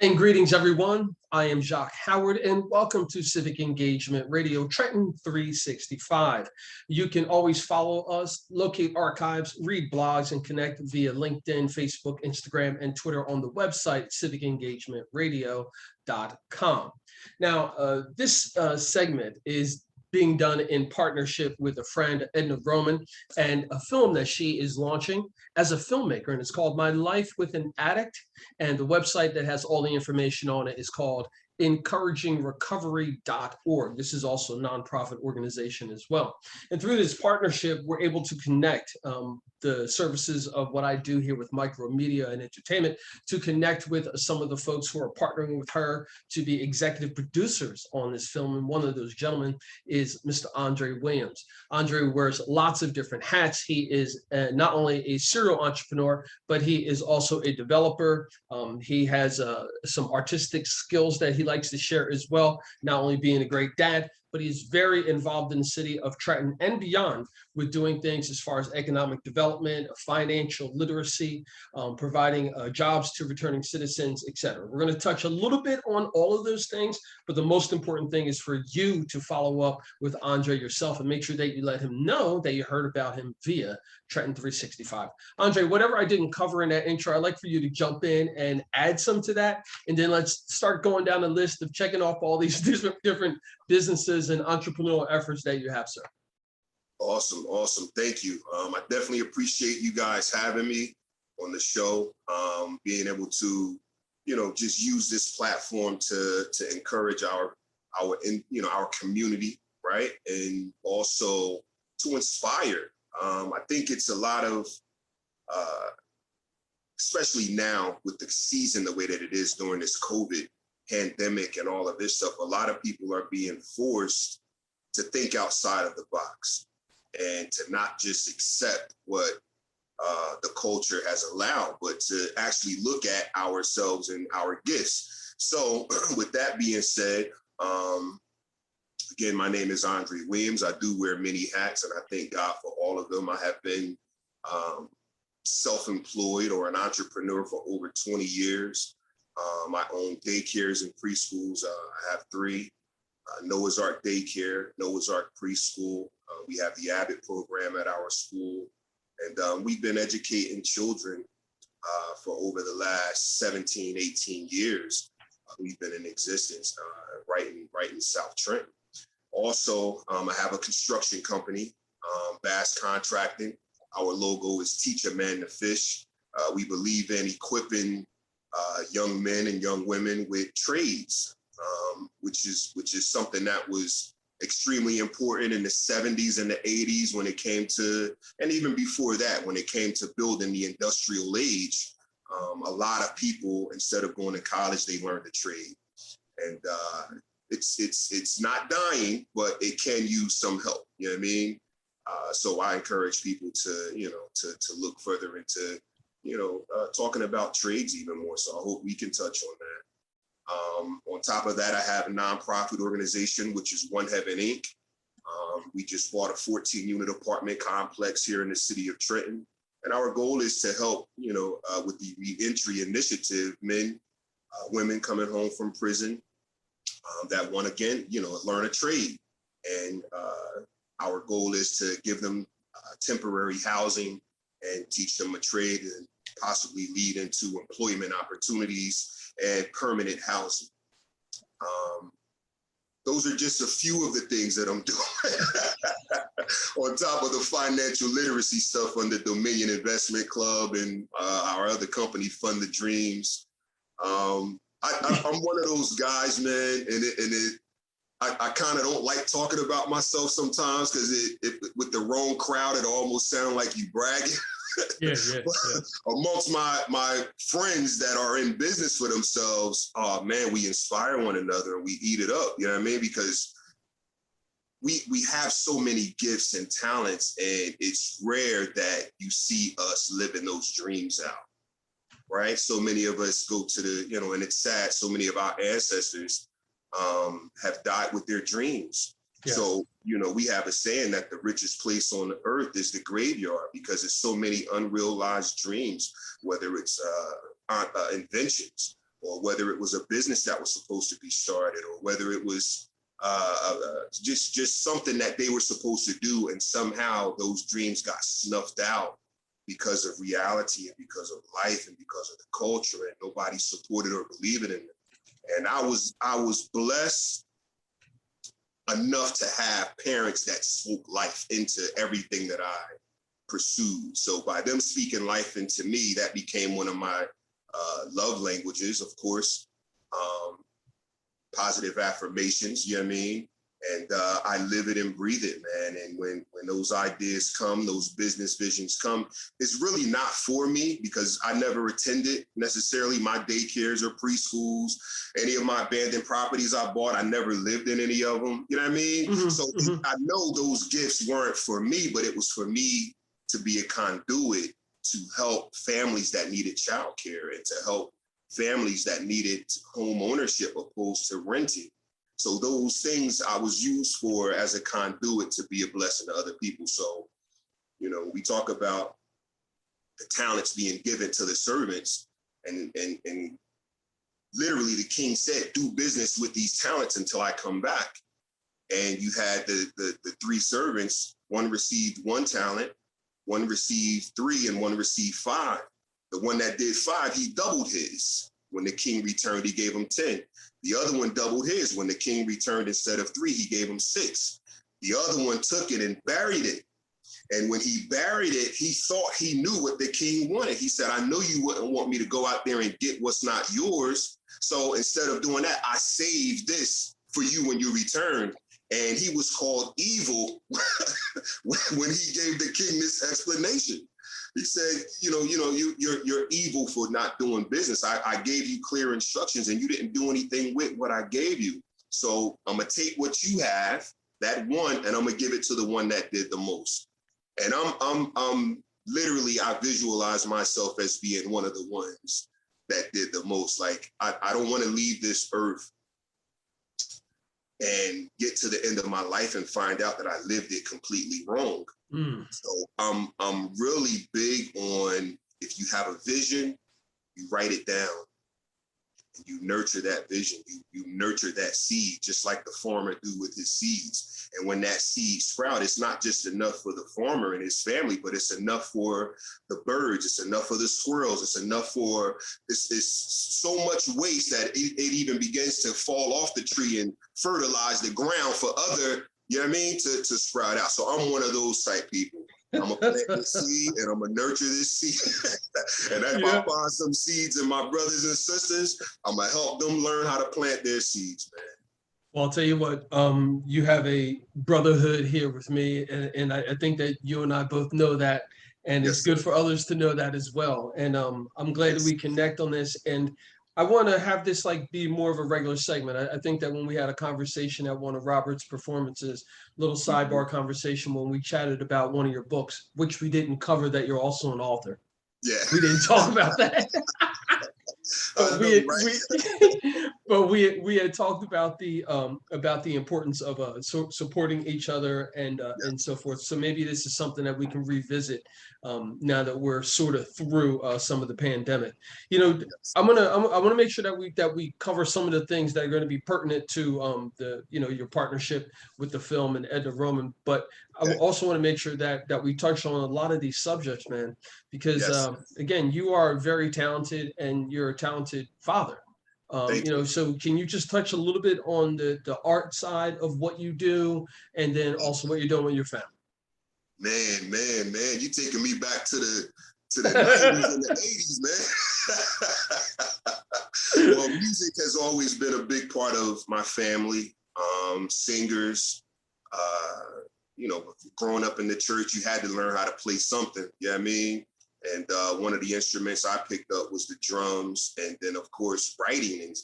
And greetings, everyone. I am Jacque Howard, and welcome to Civic Engagement Radio, Trenton 365. You can always follow us, locate archives, read blogs, and connect via LinkedIn, Facebook, Instagram, and Twitter on the website, civicengagementradio.com. Now, this segment is being done in partnership with a friend, Edna Roman, and a film that she is launching as a filmmaker, and it's called My Life with an Addict. And the website that has all the information on it is called encouragingrecovery.org. This is also a nonprofit organization as well. And through this partnership, we're able to connect the services of what I do here with micromedia and entertainment to connect with some of the folks who are partnering with her to be executive producers on this film. And one of those gentlemen is Mr. Andre Williams. Andre wears lots of different hats. He is not only a serial entrepreneur, but he is also a developer. He has some artistic skills that he likes to share as well, not only being a great dad, but he's very involved in the city of Trenton and beyond with doing things as far as economic development, financial literacy, providing jobs to returning citizens, et cetera. We're going to touch a little bit on all of those things, but the most important thing is for you to follow up with Andre yourself and make sure that you let him know that you heard about him via Trenton 365. Andre, whatever I didn't cover in that intro, I'd like for you to jump in and add some to that. And then let's start going down the list of checking off all these different businesses and entrepreneurial efforts that you have, sir. Awesome. Thank you. I definitely appreciate you guys having me on the show, being able to, just use this platform to encourage our community, right? And also to inspire. I think it's a lot of, especially now with the season, the way that it is during this COVID pandemic and all of this stuff, a lot of people are being forced to think outside of the box and to not just accept what the culture has allowed, but to actually look at ourselves and our gifts. So with that being said, again, my name is Andre Williams. I do wear many hats, and I thank God for all of them. I have been self-employed or an entrepreneur for over 20 years. I own daycares and preschools. I have 3. Noah's Ark Daycare, Noah's Ark Preschool. We have the Abbott program at our school. And we've been educating children for over the last 17, 18 years. We've been in existence right in South Trenton. Also, I have a construction company, Bass Contracting. Our logo is Teach a Man to Fish. We believe in equipping young men and young women with trades, which is something that was extremely important in the 70s and the 80s when it came to, and even before that, when it came to building the industrial age. A lot of people, instead of going to college, they learned a trade. And it's not dying, but it can use some help. You know what I mean? So I encourage people to look further into, talking about trades even more. So I hope we can touch on that. On top of that, I have a nonprofit organization, which is One Heaven Inc. We just bought a 14-unit apartment complex here in the city of Trenton. And our goal is to help, with the reentry initiative, men, women coming home from prison that want to, again, learn a trade. And our goal is to give them temporary housing and teach them a trade and possibly lead into employment opportunities and permanent housing. Those are just a few of the things that I'm doing on top of the financial literacy stuff under Dominion Investment Club and our other company, Fund the Dreams. I'm one of those guys, man, and I kind of don't like talking about myself sometimes because with the wrong crowd, it almost sounds like you bragging. Yeah. Amongst my friends that are in business for themselves, oh man, we inspire one another and we eat it up. You know what I mean? Because we have so many gifts and talents, and it's rare that you see us living those dreams out, right? So many of us go to the, and it's sad, so many of our ancestors have died with their dreams. Yeah. So, we have a saying that the richest place on the earth is the graveyard because there's so many unrealized dreams, whether it's inventions, or whether it was a business that was supposed to be started, or whether it was just something that they were supposed to do, and somehow those dreams got snuffed out because of reality and because of life and because of the culture, and nobody supported or believed in it. And I was blessed enough to have parents that spoke life into everything that I pursued. So by them speaking life into me, that became one of my love languages, of course. Positive affirmations, you know what I mean? And I live it and breathe it, man. And when those ideas come, those business visions come, it's really not for me, because I never attended necessarily my daycares or preschools. Any of my abandoned properties I bought, I never lived in any of them. You know what I mean? Mm-hmm, So mm-hmm. I know those gifts weren't for me, but it was for me to be a conduit to help families that needed childcare and to help families that needed home ownership opposed to renting. So those things I was used for as a conduit to be a blessing to other people. So, you know, we talk about the talents being given to the servants, and literally the king said, do business with these talents until I come back. And you had the three servants, one received 1 talent, one received 3, and one received 5. The one that did 5, he doubled his. When the king returned, he gave him 10. The other one doubled his. When the king returned, instead of 3, he gave him 6. The other one took it and buried it. And when he buried it, he thought he knew what the king wanted. He said, I know you wouldn't want me to go out there and get what's not yours. So instead of doing that, I saved this for you when you returned. And he was called evil when he gave the king this explanation. He said, you're evil for not doing business. I gave you clear instructions and you didn't do anything with what I gave you. So I'm going to take what you have, that one, and I'm going to give it to the one that did the most. And I'm literally, I visualize myself as being one of the ones that did the most. Like, I don't want to leave this earth and get to the end of my life and find out that I lived it completely wrong. So I'm really big on, if you have a vision, you write it down and you nurture that vision. You nurture that seed, just like the farmer do with his seeds. And when that seed sprout, it's not just enough for the farmer and his family, but it's enough for the birds. It's enough for the squirrels. It's enough for, it's so much waste that it even begins to fall off the tree and fertilize the ground for other, you know what I mean, to sprout out. So I'm one of those type people. I'm gonna plant this seed and I'm gonna nurture this seed. And if I find some seeds in my brothers and sisters, I'm gonna help them learn how to plant their seeds, man. Well, I'll tell you what, you have a brotherhood here with me, and I think that you and I both know that, and it's Yes, good sir. for others to know that as well. And I'm glad that Yes. we connect on this, and I want to have this like be more of a regular segment. I think that when we had a conversation at one of Robert's performances, little sidebar conversation when we chatted about one of your books, which we didn't cover, that you're also an author. Yeah. We didn't talk about that. I But know, right? we had talked about the importance of supporting each other Yeah. and so forth. So maybe this is something that we can revisit now that we're sort of through some of the pandemic. You know, Yes. I want to make sure that we cover some of the things that are going to be pertinent to the your partnership with the film and Edna Roman. But I Okay. also want to make sure that we touch on a lot of these subjects, man, because Yes. again, you are very talented and you're a talented father. Thank you. So can you just touch a little bit on the art side of what you do, and then also what you're doing with your family? Man, you taking me back to the 90s and the 80s, man. Well, music has always been a big part of my family. Singers, growing up in the church, you had to learn how to play something, you know what I mean? And one of the instruments I picked up was the drums, and then of course writing and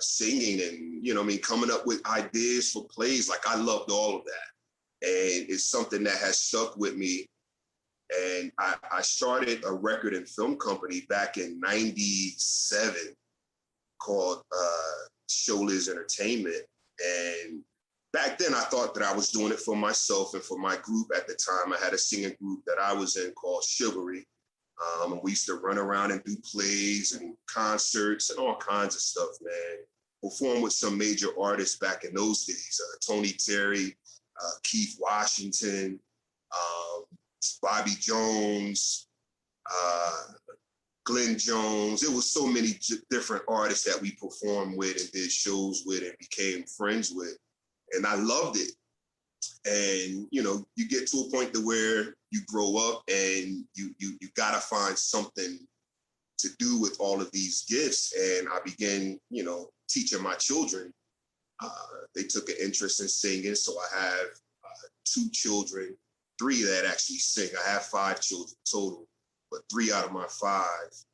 singing, and coming up with ideas for plays. Like, I loved all of that. And it's something that has stuck with me. And I started a record and film company back in '97 called Showliz Entertainment. And back then I thought that I was doing it for myself and for my group at the time. I had a singing group that I was in called Chivalry. And we used to run around and do plays and concerts and all kinds of stuff, man. Perform with some major artists back in those days. Tony Terry, Keith Washington, Bobby Jones, Glenn Jones. It was so many different artists that we performed with and did shows with and became friends with. And I loved it. And, you know, you get to a point to where you grow up and you got to find something to do with all of these gifts. And I began, you know, teaching my children. They took an interest in singing. So I have 2 children, 3 that actually sing. I have 5 children total, but 3 out of my 5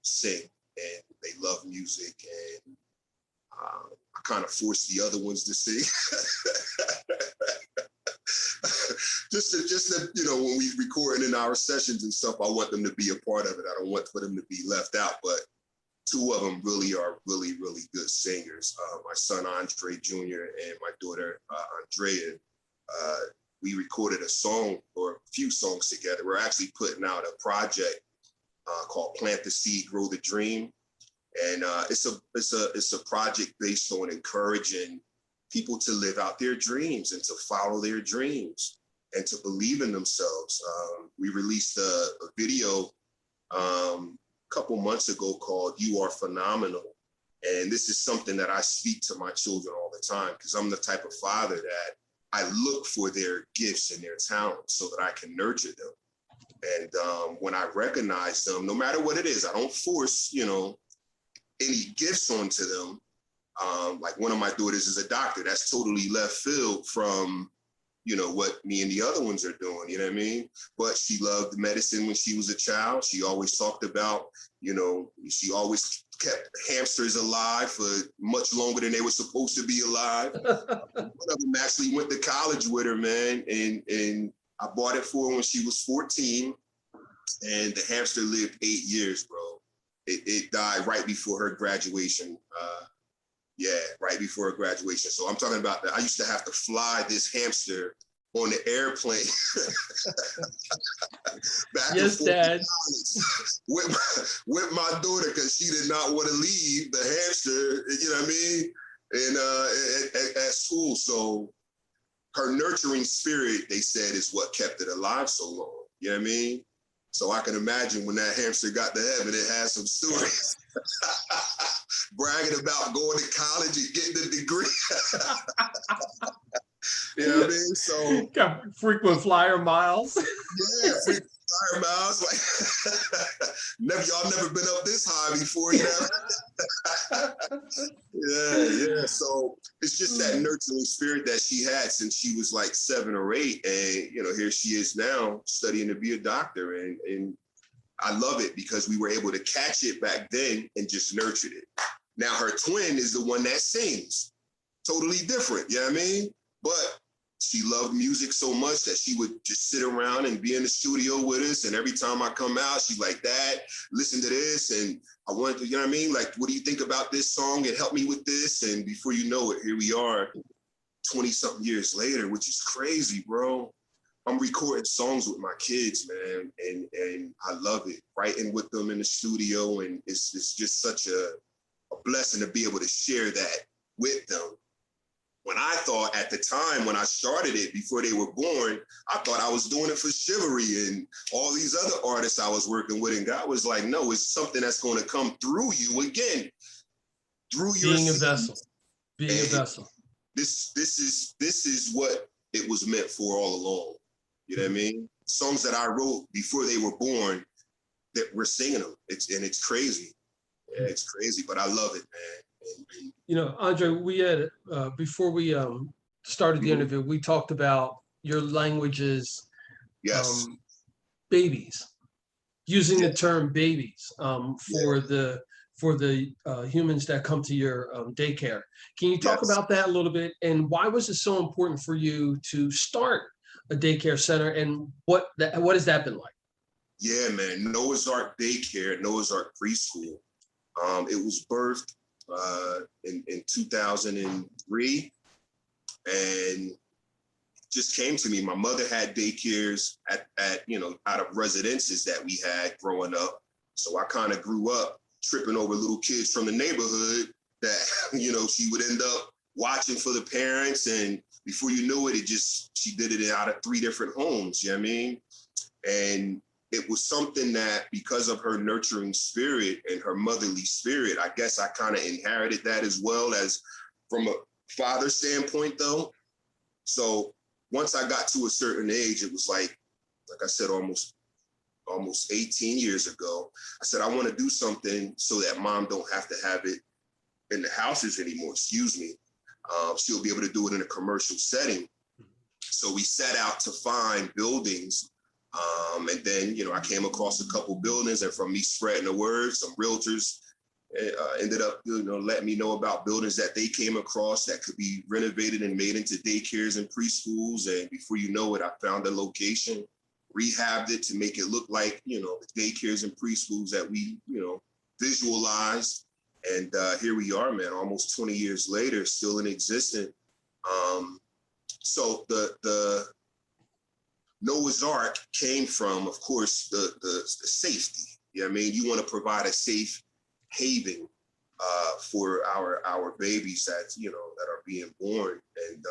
sing and they love music. And I kind of force the other ones to sing. just to, you know, when we recording in our sessions and stuff, I want them to be a part of it. I don't want for them to be left out, but 2 of them really are really good singers. My son, Andre Jr. and my daughter, Andrea, we recorded a song or a few songs together. We're actually putting out a project called Plant the Seed, Grow the Dream. And it's a project based on encouraging people to live out their dreams and to follow their dreams and to believe in themselves. We released a video a couple months ago called You Are Phenomenal. And this is something that I speak to my children all the time because I'm the type of father that I look for their gifts and their talents so that I can nurture them. And when I recognize them, no matter what it is, I don't force, you know, any gifts onto them. Like one of my daughters is a doctor. That's totally left field from, you know, what me and the other ones are doing, you know what I mean? But she loved medicine when she was a child. She always talked about, you know, she always kept hamsters alive for much longer than they were supposed to be alive. One of them actually went to college with her, man. And I bought it for her when she was 14. And the hamster lived 8 years, bro. It died right before her graduation. Right before her graduation. So I'm talking about that. I used to have to fly this hamster on the airplane back Yes, and forth Dad. with my daughter because she did not want to leave the hamster, you know what I mean? And at school. So her nurturing spirit, they said, is what kept it alive so long. You know what I mean? So I can imagine when that hamster got to heaven, it had some stories. Bragging about going to college and getting a degree. You know what I mean? So got frequent flyer miles. yeah, frequent flyer miles. Like y'all never been up this high before, you know? Yeah. So it's just that nurturing spirit that she had since she was like 7 or 8. And you know, here she is now studying to be a doctor. And I love it because we were able to catch it back then and just nurtured it. Now her twin is the one that sings. Totally different, you know what I mean? But she loved music so much that she would just sit around and be in the studio with us. And every time I come out, she's like, Dad, listen to this. And I wanted to, you know what I mean? Like, what do you think about this song? And help me with this. And before you know it, here we are 20 something years later, which is crazy, bro. I'm recording songs with my kids, man. And I love it, writing with them in the studio. And it's just such a blessing to be able to share that with them. When I thought at the time when I started it before they were born, I thought I was doing it for chivalry and all these other artists I was working with. And God was like, no, it's something that's going to come through you again, through your Being a vessel. Being a vessel. This is what it was meant for all along. You know what I mean? Songs that I wrote before they were born, that we're singing them. It's crazy. Yeah, it's crazy, but I love it, man. You know, Andre, we had before we started the interview, we talked about your language's babies, using the term babies for the humans that come to your daycare. Can you talk about that a little bit? And why was it so important for you to start a daycare center? And what has that been like? Yeah, man. Noah's Ark Daycare, Noah's Ark Preschool. It was birthed in 2003, and just came to me. My mother had daycares at you know, out of residences that we had growing up, So I kind of grew up tripping over little kids from the neighborhood that, she would end up watching for the parents. And before you knew it, she did it out of 3 different homes, you know what I mean? And it was something that, because of her nurturing spirit and her motherly spirit, I guess I kind of inherited that as well as from a father standpoint, though. So once I got to a certain age, it was like I said, almost 18 years ago, I said, I want to do something so that mom don't have to have it in the houses anymore, excuse me. She'll be able to do it in a commercial setting. So we set out to find buildings. And then, I came across a couple buildings, and from me spreading the word, some realtors ended up, letting me know about buildings that they came across that could be renovated and made into daycares and preschools. And before you know it, I found a location, rehabbed it to make it look like, the daycares and preschools that we, visualized. And here we are, man, almost 20 years later, still in existence. So the Noah's Ark came from, of course, the safety. You know what I mean? You want to provide a safe haven for our babies that are being born, and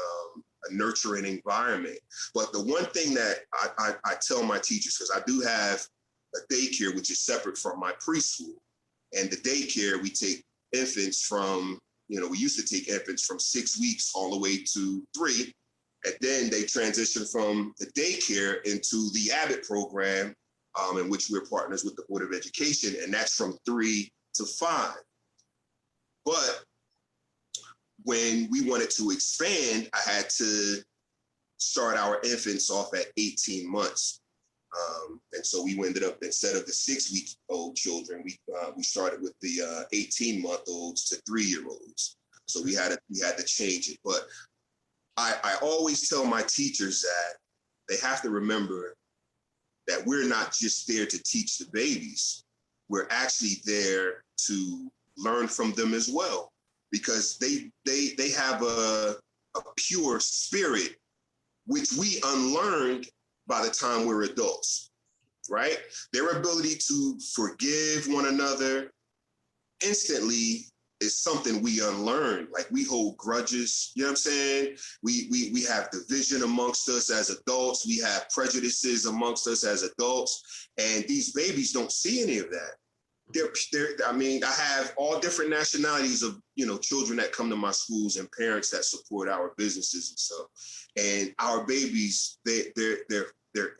a nurturing environment. But the one thing that I tell my teachers, because I do have a daycare which is separate from my preschool, and the daycare we take infants from, we used to take infants from 6 weeks all the way to 3. And then they transitioned from the daycare into the Abbott program, in which we're partners with the Board of Education, and that's from 3 to 5. But when we wanted to expand, I had to start our infants off at 18 months. And so we ended up, instead of the 6-week-old children, we started with the 18-month-olds to 3-year-olds. So we had to change it. But I always tell my teachers that they have to remember that we're not just there to teach the babies. We're actually there to learn from them as well, because they have a pure spirit, which we unlearned by the time we're adults, right? Their ability to forgive one another instantly is something we unlearn. Like, we hold grudges, you know what I'm saying? We have division amongst us as adults. We have prejudices amongst us as adults. And these babies don't see any of that. I have all different nationalities of, children that come to my schools and parents that support our businesses and stuff. And our babies, their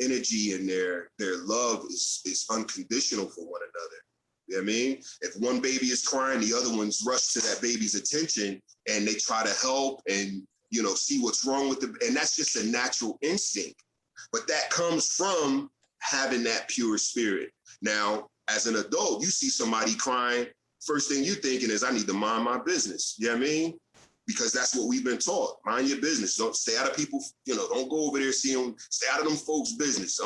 energy and their love is unconditional for one another. You know what I mean? If one baby is crying, the other ones rush to that baby's attention and they try to help and, see what's wrong with them. And that's just a natural instinct. But that comes from having that pure spirit. Now, as an adult, you see somebody crying, first thing you're thinking is, I need to mind my business. You know what I mean? Because that's what we've been taught. Mind your business. Don't stay out of people, don't go over there, see them, stay out of them folks' business.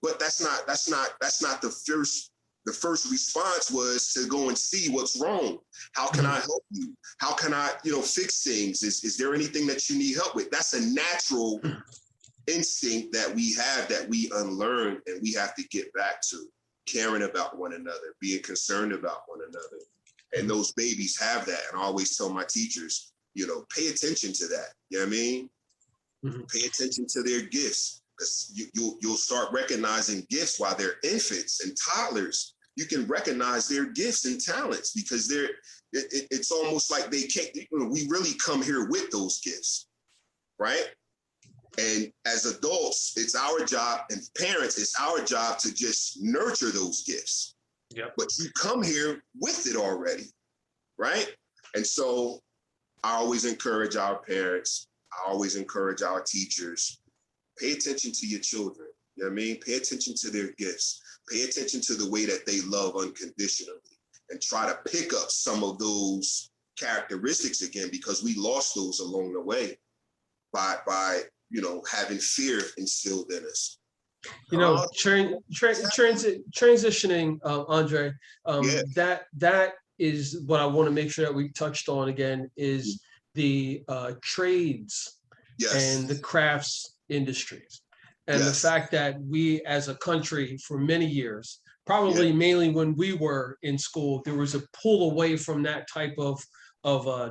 But that's not the first. The first response was to go and see what's wrong. How can I help you? How can I, fix things? Is there anything that you need help with? That's a natural instinct that we have, that we unlearn, and we have to get back to caring about one another, being concerned about one another. And those babies have that. And I always tell my teachers, pay attention to that. You know what I mean? Mm-hmm. Pay attention to their gifts, because you'll start recognizing gifts while they're infants and toddlers. You can recognize their gifts and talents, because it's almost like they can't, we really come here with those gifts, right? And as adults, it's our job, and parents, it's our job to just nurture those gifts. Yep. But you come here with it already, right? And so I always encourage our parents, I always encourage our teachers, pay attention to your children. You know what I mean? Pay attention to their gifts. Pay attention to the way that they love unconditionally, and try to pick up some of those characteristics again, because we lost those along the way by having fear instilled in us. Transitioning, Andre, that is what I want to make sure that we touched on again, is the trades and the crafts industries. And the fact that we as a country for many years probably mainly when we were in school, there was a pull away from that type of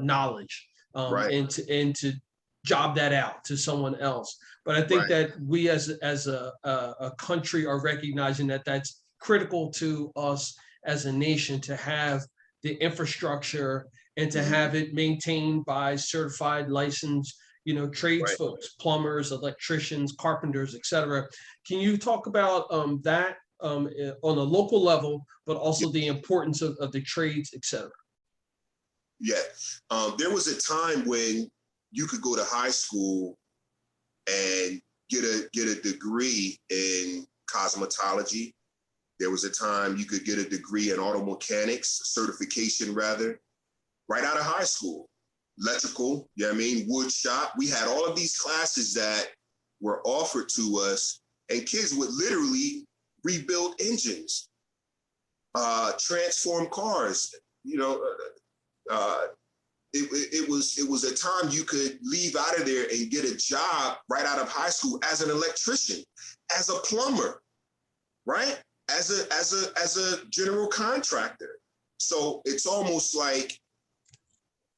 knowledge, Right, and to job that out to someone else. But I think right, that we as a country are recognizing that that's critical to us as a nation to have the infrastructure and to mhm, have it maintained by certified, licensed, trades right. folks, plumbers, electricians, carpenters, etc. Can you talk about that on a local level, but Yeah, also the importance of the trades, etc.? yeah. There was a time when you could go to high school and get a degree in cosmetology. There was a time you could get a degree in auto mechanics, certification rather, right out of high school. Electrical, you know what I mean? Wood shop. We had all of these classes that were offered to us, and kids would literally rebuild engines, transform cars. You know, uh, it was a time you could leave out of there and get a job right out of high school as an electrician, as a plumber, right? As a general contractor. So it's almost like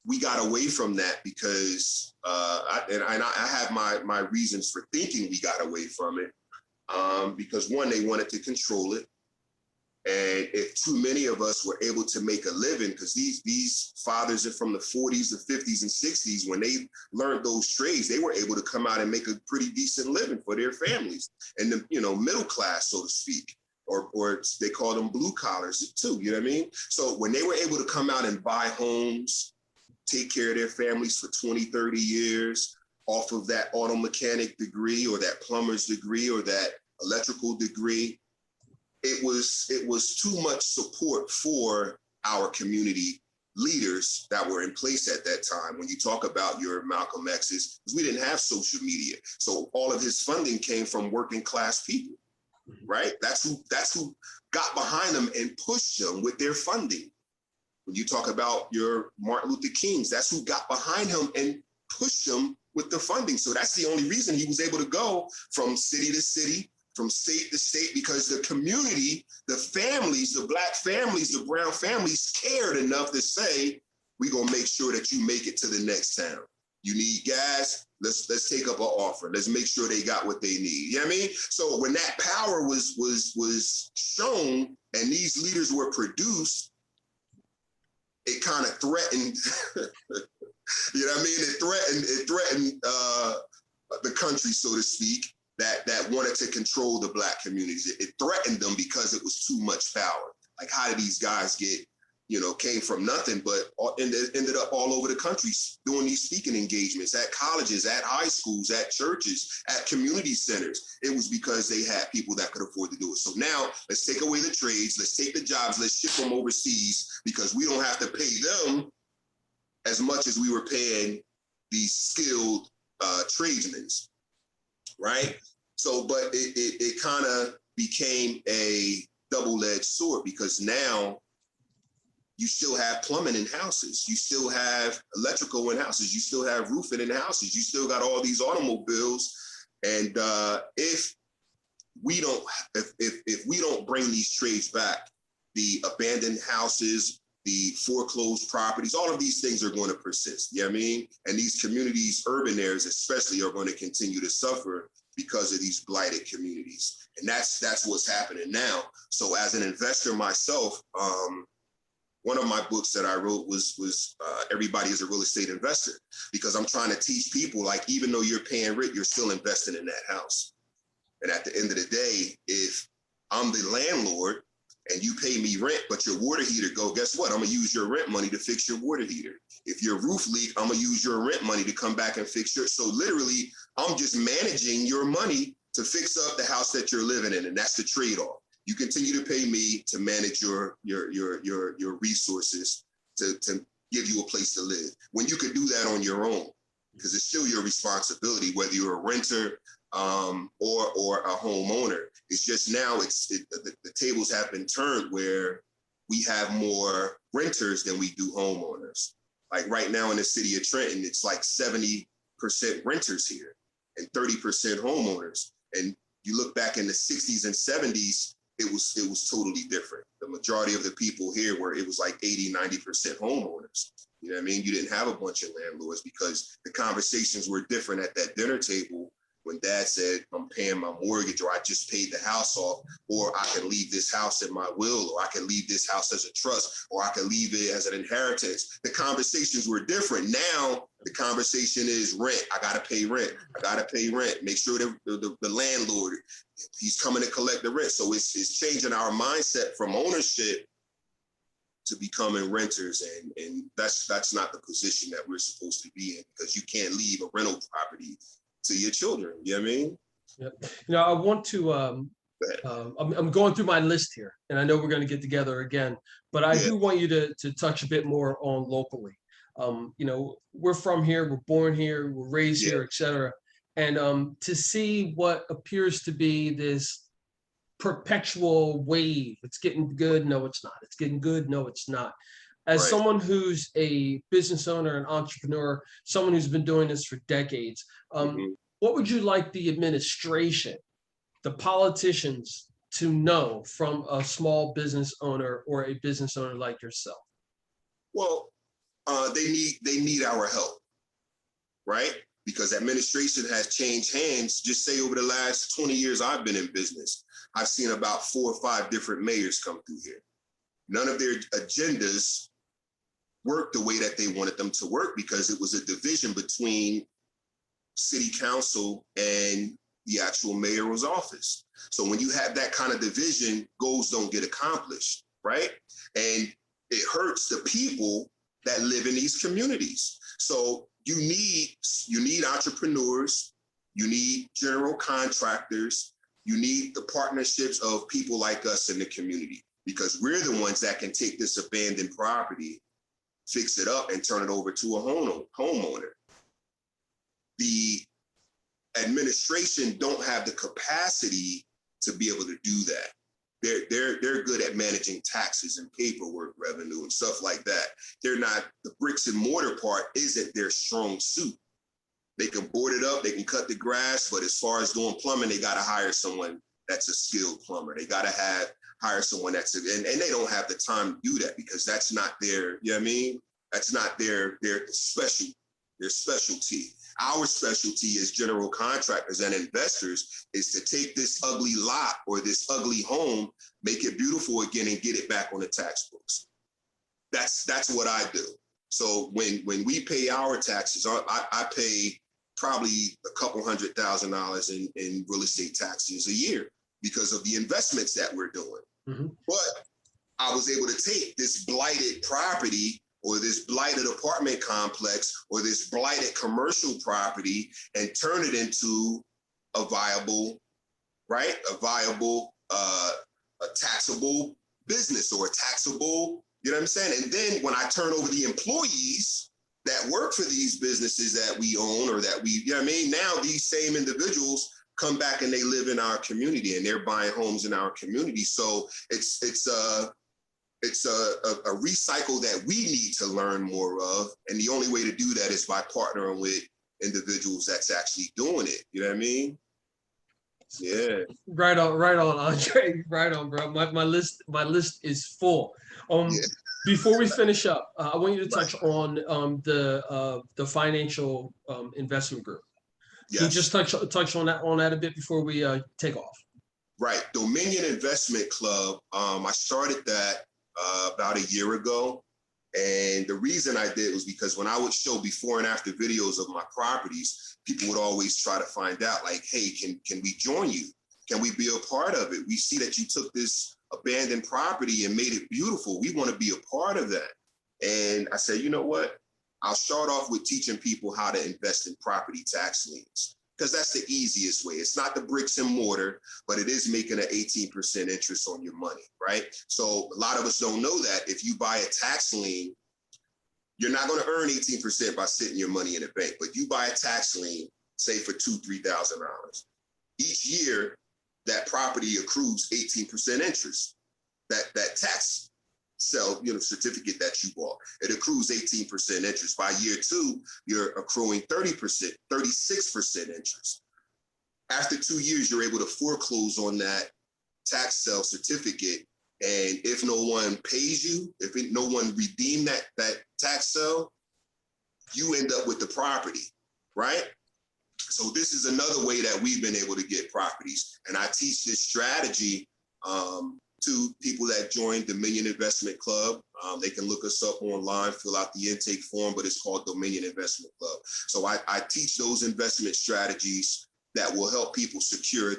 we got away from that because I have my reasons for thinking we got away from it, because one, they wanted to control it. And if too many of us were able to make a living, because these fathers are from the 40s, the 50s, and 60s, when they learned those trades, they were able to come out and make a pretty decent living for their families and the middle class, so to speak, or they call them blue collars too. You know what I mean? So when they were able to come out and buy homes, take care of their families for 20, 30 years off of that auto mechanic degree or that plumber's degree or that electrical degree, it was too much support for our community leaders that were in place at that time. When you talk about your Malcolm X's, because we didn't have social media, so all of his funding came from working class people, right? That's who got behind them and pushed them with their funding. When you talk about your Martin Luther Kings, that's who got behind him and pushed him with the funding. So that's the only reason he was able to go from city to city, from state to state, because the community, the families, the Black families, the brown families cared enough to say, we're going to make sure that you make it to the next town. You need gas, let's take up an offer. Let's make sure they got what they need. You know what I mean? So when that power was shown and these leaders were produced, it kind of threatened, you know what I mean? It threatened the country, so to speak, that wanted to control the Black communities. It threatened them because it was too much power. Like, how did these guys get, came from nothing, but ended up all over the country doing these speaking engagements at colleges, at high schools, at churches, at community centers. It was because they had people that could afford to do it. So now let's take away the trades, let's take the jobs, let's ship them overseas because we don't have to pay them as much as we were paying these skilled tradesmen, right? So, but it kind of became a double-edged sword because now you still have plumbing in houses. You still have electrical in houses. You still have roofing in houses. You still got all these automobiles. And if we don't bring these trades back, the abandoned houses, the foreclosed properties, all of these things are going to persist. You know what I mean? And these communities, urban areas especially, are going to continue to suffer because of these blighted communities. And that's what's happening now. So as an investor myself, one of my books that I wrote was Everybody is a Real Estate Investor, because I'm trying to teach people, like, even though you're paying rent, you're still investing in that house. And at the end of the day, if I'm the landlord and you pay me rent, but your water heater guess what? I'm gonna use your rent money to fix your water heater. If your roof leak, I'm gonna use your rent money to come back and fix your. So literally, I'm just managing your money to fix up the house that you're living in, and that's the trade-off. You continue to pay me to manage your resources to give you a place to live, when you could do that on your own, because it's still your responsibility, whether you're a renter or a homeowner. It's just now the tables have been turned where we have more renters than we do homeowners. Like right now in the city of Trenton, it's like 70% renters here and 30% homeowners. And you look back in the 60s and 70s, it was totally different. The majority of the people here were, it was like 80-90% homeowners. You know what I mean? You didn't have a bunch of landlords because the conversations were different at that dinner table when dad said, I'm paying my mortgage, or I just paid the house off, or I can leave this house in my will, or I can leave this house as a trust, or I can leave it as an inheritance. The conversations were different. Now the conversation is rent. I got to pay rent. I got to pay rent. Make sure that the landlord, he's coming to collect the rent. So it's changing our mindset from ownership to becoming renters. And that's not the position that we're supposed to be in, because you can't leave a rental property to your children. You know what I mean? Yep. I want to, I'm going through my list here, and I know we're going to get together again, but I do want you to touch a bit more on locally. We're from here, we're born here, we're raised here, et cetera. And to see what appears to be this perpetual wave, it's getting good, no, it's not. It's getting good, no, it's not. As someone who's a business owner, an entrepreneur, someone who's been doing this for decades, what would you like the administration, the politicians to know from a small business owner or a business owner like yourself? Well, they need our help, right? Because administration has changed hands. Just say over the last 20 years I've been in business, I've seen about 4 or 5 different mayors come through here. None of their agendas worked the way that they wanted them to work, because it was a division between city council and the actual mayor's office. So when you have that kind of division, goals don't get accomplished, right? And it hurts the people that live in these communities. So you need entrepreneurs, you need general contractors, you need the partnerships of people like us in the community, because we're the ones that can take this abandoned property, fix it up, and turn it over to a homeowner. The administration don't have the capacity to be able to do that. They're good at managing taxes and paperwork revenue and stuff like that. They're not, the bricks and mortar part isn't their strong suit. They can board it up, they can cut the grass, but as far as doing plumbing, they got to hire someone that's a skilled plumber. They got to hire someone and they don't have the time to do that, because that's not their, you know what I mean? That's not their specialty. Our specialty as general contractors and investors is to take this ugly lot or this ugly home, make it beautiful again, and get it back on the tax books. That's what I do. So when we pay our taxes, I pay probably a couple $100,000 in real estate taxes a year because of the investments that we're doing. But I was able to take this blighted property or this blighted apartment complex or this blighted commercial property and turn it into a viable, a taxable business or a taxable, you know what I'm saying? And then when I turn over the employees that work for these businesses that we own or that we, you know what I mean? Now these same individuals come back and they live in our community and they're buying homes in our community. So it's a recycle that we need to learn more of. And the only way to do that is by partnering with individuals that's actually doing it. You know what I mean? Yeah. Right on, Andre. Right on, bro. My list is full. Before we finish up, I want you to touch on the financial investment group. Yes. Can you just touch on that a bit before we take off? Right. Dominion Investment Club. I started that about a year ago. And the reason I did was because when I would show before and after videos of my properties, people would always try to find out, like, hey, can we join you? Can we be a part of it? We see that you took this abandoned property and made it beautiful. We want to be a part of that. And I said, you know what? I'll start off with teaching people how to invest in property tax liens, because that's the easiest way. It's not the bricks and mortar, but it is making an 18% interest on your money, right? So a lot of us don't know that if you buy a tax lien, you're not going to earn 18% by sitting your money in a bank, but you buy a tax lien, say for $2,000-$3,000. Each year, that property accrues 18% interest. That tax certificate that you bought, it accrues 18% interest. By year 2, you're accruing 36% interest. After 2 years, you're able to foreclose on that tax sale certificate. And if no one pays you, no one redeemed that tax sale, you end up with the property, right? So this is another way that we've been able to get properties. And I teach this strategy to people that join Dominion Investment Club. They can look us up online, fill out the intake form, but it's called Dominion Investment Club. So I teach those investment strategies that will help people secure, a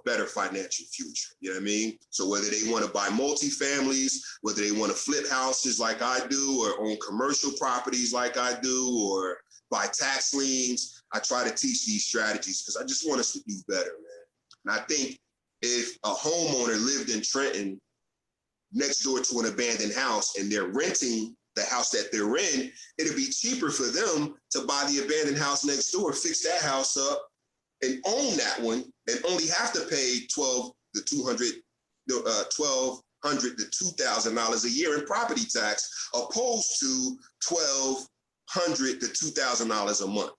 better financial future. You know what I mean? So whether they want to buy multifamilies, whether they want to flip houses like I do, or own commercial properties like I do, or buy tax liens, I try to teach these strategies because I just want us to do better, man. And I think if a homeowner lived in Trenton next door to an abandoned house and they're renting the house that they're in, it'd be cheaper for them to buy the abandoned house next door, fix that house up, and own that one, and only have to pay $1,200 to $2,000 a year in property tax, opposed to $1,200 to $2,000 a month.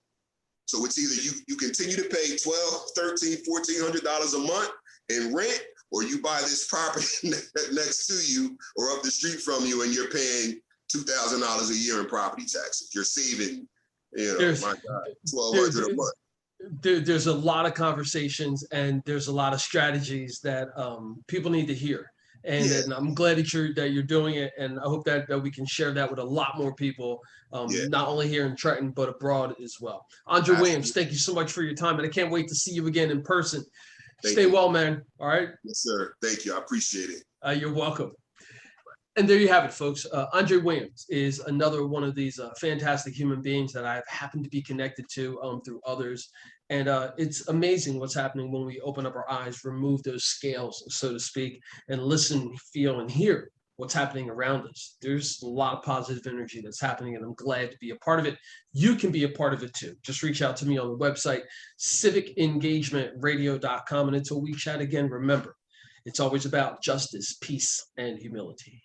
So it's either you continue to pay $1,200, $1,300, $1,400 a month in rent, or you buy this property next to you or up the street from you, and you're paying $2,000 a year in property taxes. You're saving, my God, $1,200 a month. There's a lot of conversations and there's a lot of strategies that people need to hear. And I'm glad that you're doing it. And I hope that we can share that with a lot more people, not only here in Trenton, but abroad as well. Andre Williams, thank you so much for your time. And I can't wait to see you again in person. Stay well, man. All right. Yes, sir. Thank you. I appreciate it. You're welcome. And there you have it, folks. Andre Williams is another one of these fantastic human beings that I've happened to be connected to through others. And it's amazing what's happening when we open up our eyes, remove those scales, so to speak, and listen, feel, and hear what's happening around us. There's a lot of positive energy that's happening, and I'm glad to be a part of it. You can be a part of it too. Just reach out to me on the website, civicengagementradio.com. And until we chat again, remember, it's always about justice, peace, and humility.